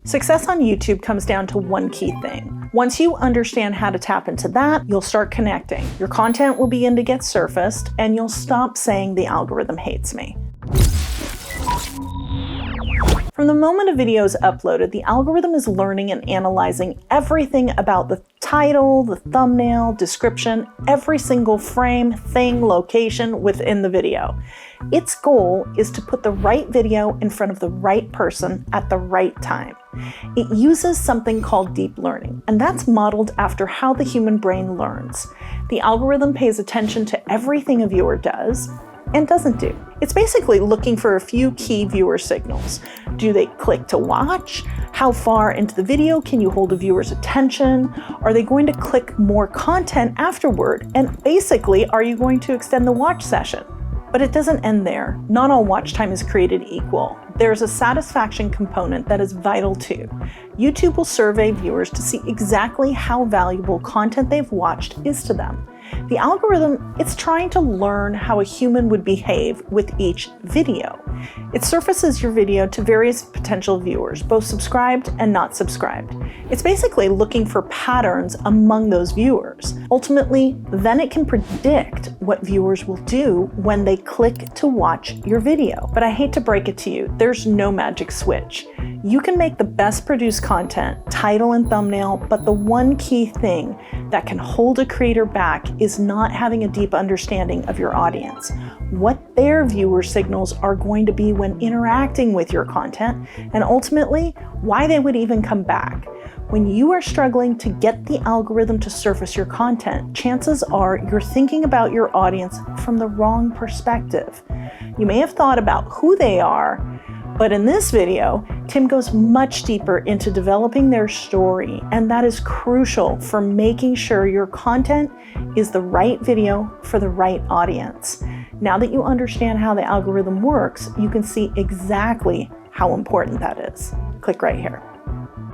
Success on YouTube comes down to one key thing. Once you understand how to tap into that, you'll start connecting. Your content will begin to get surfaced, and you'll stop saying the algorithm hates me. From the moment a video is uploaded, the algorithm is learning and analyzing everything about the title, the thumbnail, description, every single frame, thing, location within the video. Its goal is to put the right video in front of the right person at the right time. It uses something called deep learning, and that's modeled after how the human brain learns. The algorithm pays attention to everything a viewer does and doesn't do. It's basically looking for a few key viewer signals. Do they click to watch? How far into the video can you hold a viewer's attention? Are they going to click more content afterward? And basically, are you going to extend the watch session? But it doesn't end there. Not all watch time is created equal. There's a satisfaction component that is vital too. YouTube will survey viewers to see exactly how valuable content they've watched is to them. The algorithm, it's trying to learn how a human would behave with each video. It surfaces your video to various potential viewers, both subscribed and not subscribed. It's basically looking for patterns among those viewers. Ultimately, then it can predict what viewers will do when they click to watch your video. But I hate to break it to you, there's no magic switch. You can make the best produced content, title and thumbnail, but the one key thing that can hold a creator back is not having a deep understanding of your audience, what their viewer signals are going to be when interacting with your content, and ultimately, why they would even come back. When you are struggling to get the algorithm to surface your content, chances are you're thinking about your audience from the wrong perspective. You may have thought about who they are, but in this video, Tim goes much deeper into developing their story, and that is crucial for making sure your content is the right video for the right audience. Now that you understand how the algorithm works, you can see exactly how important that is. Click right here.